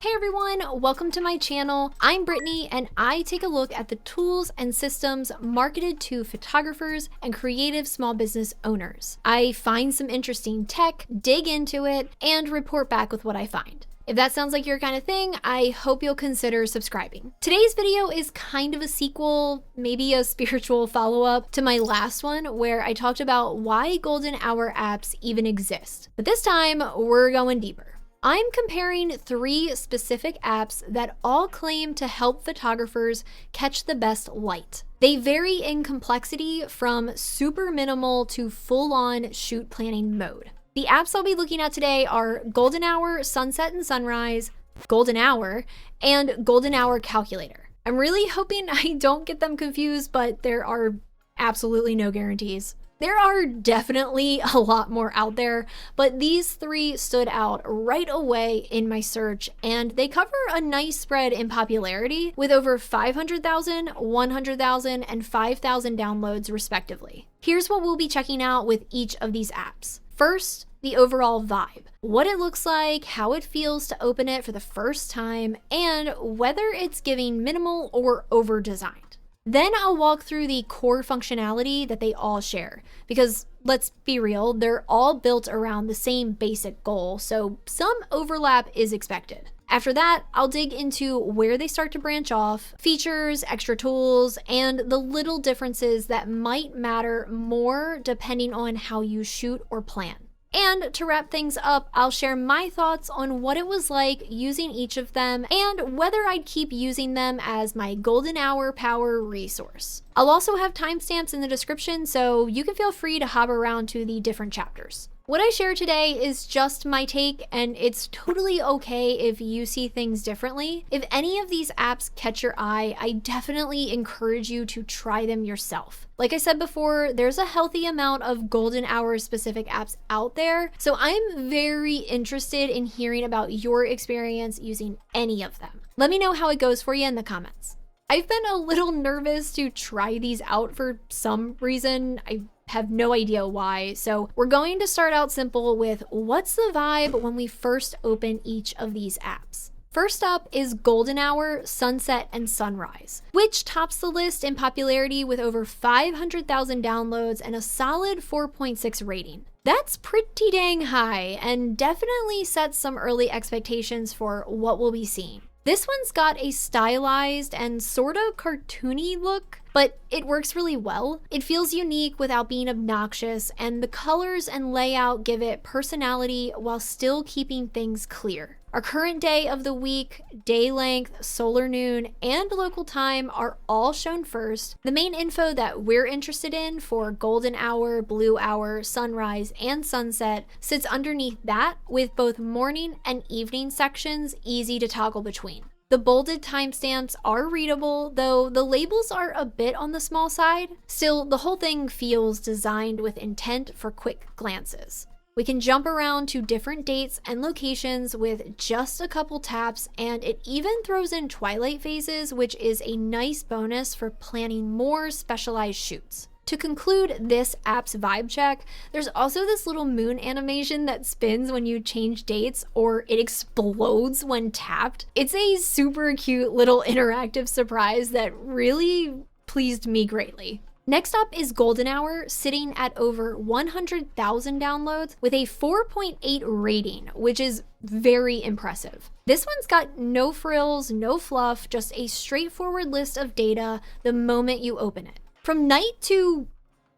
Hey everyone, welcome to my channel. I'm Brittany and I take a look at the tools and systems marketed to photographers and creative small business owners. I find some interesting tech, dig into it, and report back with what I find. If that sounds like your kind of thing, I hope you'll consider subscribing. Today's video is kind of a sequel, maybe a spiritual follow-up to my last one where I talked about why golden hour apps even exist. But this time, we're going deeper. I'm comparing 3 specific apps that all claim to help photographers catch the best light. They vary in complexity from super minimal to full-on shoot planning mode. The apps I'll be looking at today are Golden Hour, Sunset and Sunrise, Golden Hour, and Golden Hour Calculator. I'm really hoping I don't get them confused, but there are absolutely no guarantees. There are definitely a lot more out there, but these 3 stood out right away in my search, and they cover a nice spread in popularity with over 500,000, 100,000, and 5,000 downloads respectively. Here's what we'll be checking out with each of these apps. First, the overall vibe, what it looks like, how it feels to open it for the first time, and whether it's giving minimal or over-designed. Then I'll walk through the core functionality that they all share, because let's be real, they're all built around the same basic goal, so some overlap is expected. After that, I'll dig into where they start to branch off, features, extra tools, and the little differences that might matter more depending on how you shoot or plan. And to wrap things up, I'll share my thoughts on what it was like using each of them and whether I'd keep using them as my golden hour power resource. I'll also have timestamps in the description, so you can feel free to hop around to the different chapters. What I share today is just my take, and it's totally okay if you see things differently. If any of these apps catch your eye, I definitely encourage you to try them yourself. Like I said before, there's a healthy amount of golden hour specific apps out there, so I'm very interested in hearing about your experience using any of them. Let me know how it goes for you in the comments. I've been a little nervous to try these out for some reason. I have no idea why. So we're going to start out simple with what's the vibe when we first open each of these apps. First up is Golden Hour, Sunset, and Sunrise, which tops the list in popularity with over 500,000 downloads and a solid 4.6 rating. That's pretty dang high and definitely sets some early expectations for what we'll be seeing. This one's got a stylized and sorta cartoony look, but it works really well. It feels unique without being obnoxious, and the colors and layout give it personality while still keeping things clear. Our current day of the week, day length, solar noon, and local time are all shown first. The main info that we're interested in for golden hour, blue hour, sunrise, and sunset sits underneath that, with both morning and evening sections easy to toggle between. The bolded timestamps are readable, though the labels are a bit on the small side. Still, the whole thing feels designed with intent for quick glances. We can jump around to different dates and locations with just a couple taps, and it even throws in twilight phases, which is a nice bonus for planning more specialized shoots. To conclude this app's vibe check, there's also this little moon animation that spins when you change dates, or it explodes when tapped. It's a super cute little interactive surprise that really pleased me greatly. Next up is Golden Hour, sitting at over 100,000 downloads with a 4.8 rating, which is very impressive. This one's got no frills, no fluff, just a straightforward list of data the moment you open it. From night to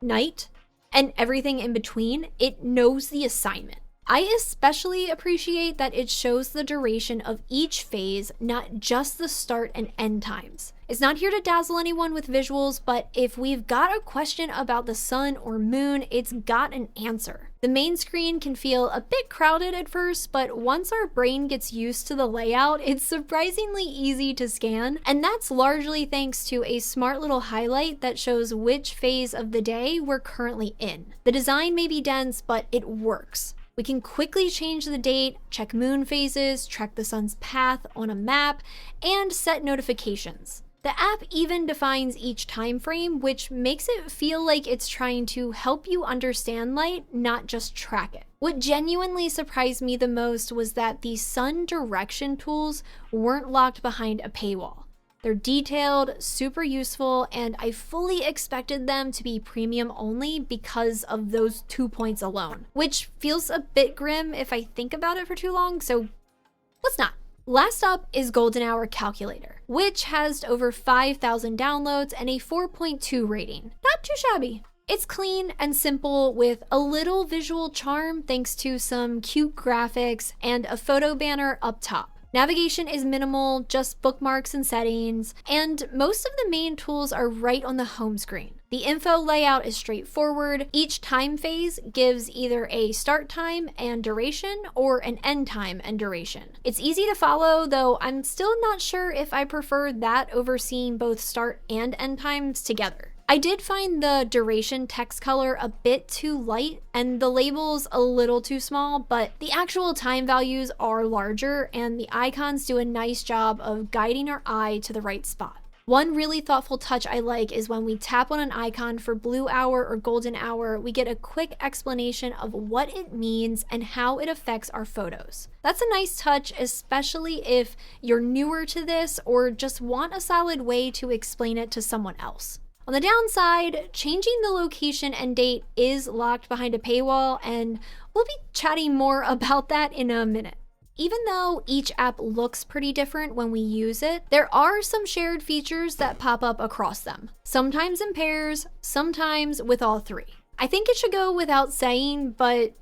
night and everything in between, it knows the assignment. I especially appreciate that it shows the duration of each phase, not just the start and end times. It's not here to dazzle anyone with visuals, but if we've got a question about the sun or moon, it's got an answer. The main screen can feel a bit crowded at first, but once our brain gets used to the layout, it's surprisingly easy to scan, and that's largely thanks to a smart little highlight that shows which phase of the day we're currently in. The design may be dense, but it works. We can quickly change the date, check moon phases, track the sun's path on a map, and set notifications. The app even defines each time frame, which makes it feel like it's trying to help you understand light, not just track it. What genuinely surprised me the most was that the sun direction tools weren't locked behind a paywall. They're detailed, super useful, and I fully expected them to be premium only because of those 2 points alone, which feels a bit grim if I think about it for too long, so let's not. Last up is Golden Hour Calculator, which has over 5,000 downloads and a 4.2 rating. Not too shabby. It's clean and simple with a little visual charm thanks to some cute graphics and a photo banner up top. Navigation is minimal, just bookmarks and settings, and most of the main tools are right on the home screen. The info layout is straightforward. Each time phase gives either a start time and duration or an end time and duration. It's easy to follow, though I'm still not sure if I prefer that over seeing both start and end times together. I did find the duration text color a bit too light and the labels a little too small, but the actual time values are larger and the icons do a nice job of guiding our eye to the right spot. One really thoughtful touch I like is when we tap on an icon for blue hour or golden hour, we get a quick explanation of what it means and how it affects our photos. That's a nice touch, especially if you're newer to this or just want a solid way to explain it to someone else. On the downside, changing the location and date is locked behind a paywall, and we'll be chatting more about that in a minute. Even though each app looks pretty different when we use it, there are some shared features that pop up across them, sometimes in pairs, sometimes with all three. I think it should go without saying, but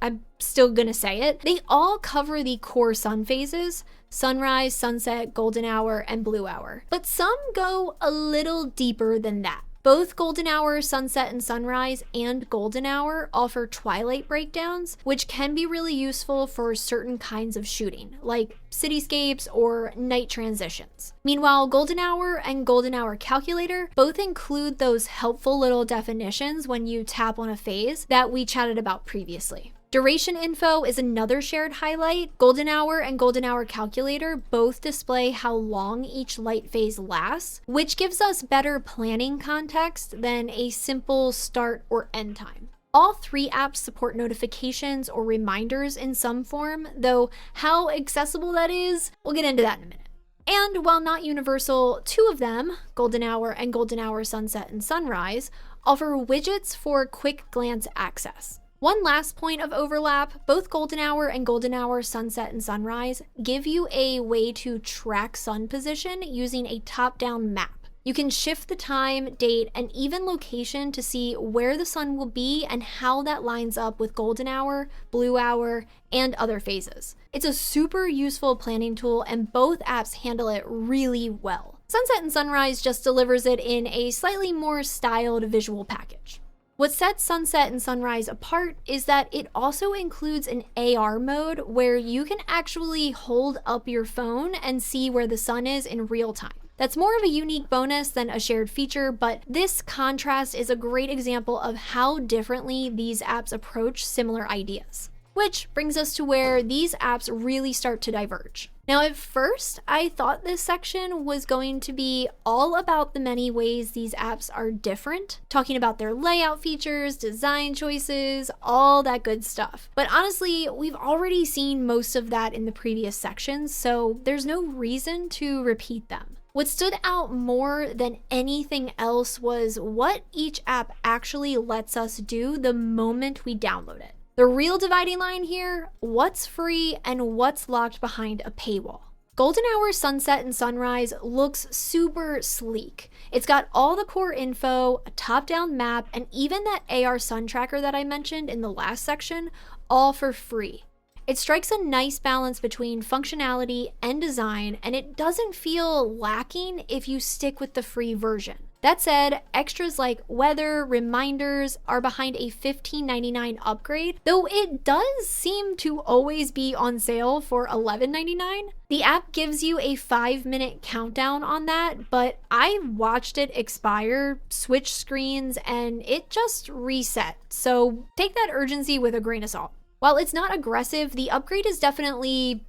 I'm still gonna say it. They all cover the core sun phases: sunrise, sunset, golden hour, and blue hour. But some go a little deeper than that. Both golden hour, sunset, and sunrise and golden hour offer twilight breakdowns, which can be really useful for certain kinds of shooting, like cityscapes or night transitions. Meanwhile, golden hour and golden hour calculator both include those helpful little definitions when you tap on a phase that we chatted about previously. Duration info is another shared highlight. Golden hour and golden hour calculator both display how long each light phase lasts, which gives us better planning context than a simple start or end time. All three apps support notifications or reminders in some form, though how accessible that is, we'll get into that in a minute. And while not universal, two of them, golden hour and golden hour sunset and sunrise, offer widgets for quick glance access. One last point of overlap, both golden hour and golden hour sunset and sunrise give you a way to track sun position using a top-down map. You can shift the time, date, and even location to see where the sun will be and how that lines up with golden hour, blue hour, and other phases. It's a super useful planning tool and both apps handle it really well. Sunset and sunrise just delivers it in a slightly more styled visual package. What sets sunset and sunrise apart is that it also includes an AR mode where you can actually hold up your phone and see where the sun is in real time. That's more of a unique bonus than a shared feature, but this contrast is a great example of how differently these apps approach similar ideas. Which brings us to where these apps really start to diverge. Now, at first, I thought this section was going to be all about the many ways these apps are different, talking about their layout features, design choices, all that good stuff. But honestly, we've already seen most of that in the previous sections, so there's no reason to repeat them. What stood out more than anything else was what each app actually lets us do the moment we download it. The real dividing line here, what's free and what's locked behind a paywall. Golden Hour Sunset and Sunrise looks super sleek. It's got all the core info, a top-down map, and even that AR sun tracker that I mentioned in the last section, all for free. It strikes a nice balance between functionality and design, and it doesn't feel lacking if you stick with the free version. That said, extras like weather, reminders are behind a $15.99 upgrade, though it does seem to always be on sale for $11.99. The app gives you a 5-minute countdown on that, but I watched it expire, switch screens, and it just reset, so take that urgency with a grain of salt. While it's not aggressive, the upgrade is definitely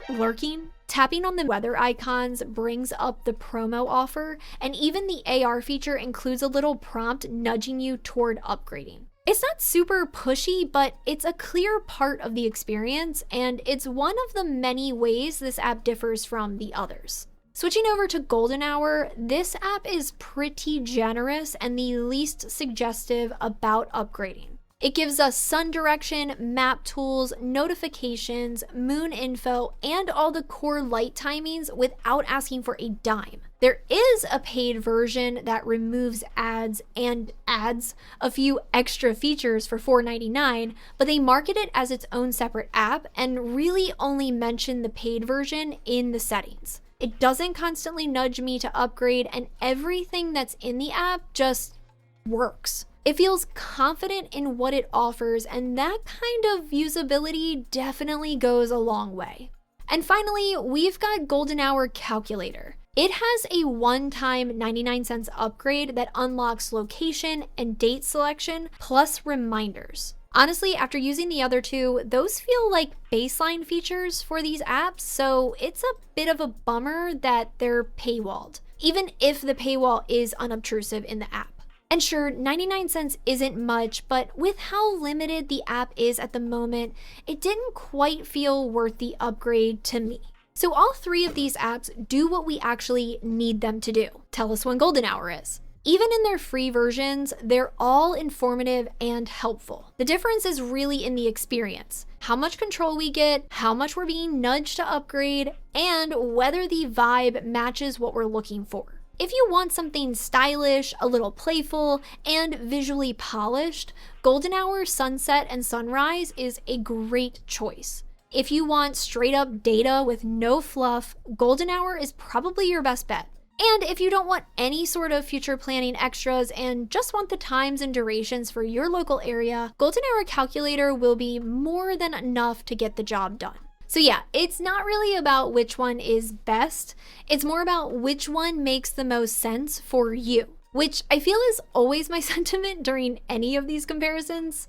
Lurking? Tapping on the weather icons brings up the promo offer, and even the AR feature includes a little prompt nudging you toward upgrading. It's not super pushy, but it's a clear part of the experience, and it's one of the many ways this app differs from the others. Switching over to Golden Hour, this app is pretty generous and the least suggestive about upgrading. It gives us sun direction, map tools, notifications, moon info, and all the core light timings without asking for a dime. There is a paid version that removes ads and adds a few extra features for $4.99, but they market it as its own separate app and really only mention the paid version in the settings. It doesn't constantly nudge me to upgrade, and everything that's in the app just works. It feels confident in what it offers, and that kind of usability definitely goes a long way. And finally, we've got Golden Hour Calculator. It has a one-time 99 cents upgrade that unlocks location and date selection, plus reminders. Honestly, after using the other two, those feel like baseline features for these apps, so it's a bit of a bummer that they're paywalled, even if the paywall is unobtrusive in the app. And sure, 99 cents isn't much, but with how limited the app is at the moment, it didn't quite feel worth the upgrade to me. So all three of these apps do what we actually need them to do. Tell us when Golden Hour is. Even in their free versions, they're all informative and helpful. The difference is really in the experience, how much control we get, how much we're being nudged to upgrade, and whether the vibe matches what we're looking for. If you want something stylish, a little playful, and visually polished, Golden Hour Sunset and Sunrise is a great choice. If you want straight up data with no fluff, Golden Hour is probably your best bet. And if you don't want any sort of future planning extras and just want the times and durations for your local area, Golden Hour Calculator will be more than enough to get the job done. So yeah, it's not really about which one is best, it's more about which one makes the most sense for you, which I feel is always my sentiment during any of these comparisons.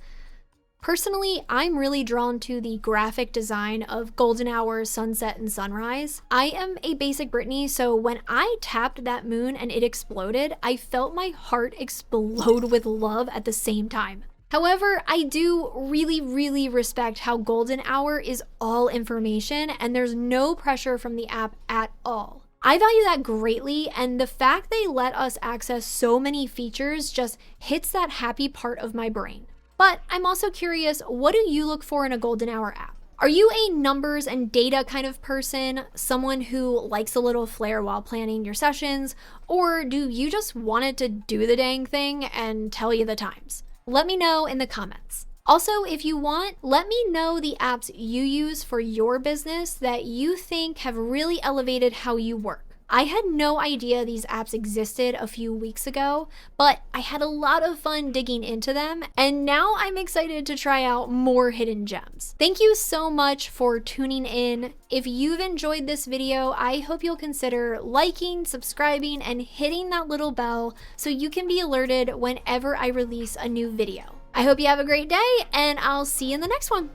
Personally, I'm really drawn to the graphic design of Golden Hour, Sunset, and Sunrise. I am a basic Britney, so when I tapped that moon and it exploded, I felt my heart explode with love at the same time. However, I do really respect how Golden Hour is all information and there's no pressure from the app at all. I value that greatly, and the fact they let us access so many features just hits that happy part of my brain. But I'm also curious, what do you look for in a Golden Hour app? Are you a numbers and data kind of person, someone who likes a little flair while planning your sessions, or do you just want it to do the dang thing and tell you the times? Let me know in the comments. Also, if you want, let me know the apps you use for your business that you think have really elevated how you work. I had no idea these apps existed a few weeks ago, but I had a lot of fun digging into them, and now I'm excited to try out more hidden gems. Thank you so much for tuning in. If you've enjoyed this video, I hope you'll consider liking, subscribing, and hitting that little bell so you can be alerted whenever I release a new video. I hope you have a great day, and I'll see you in the next one.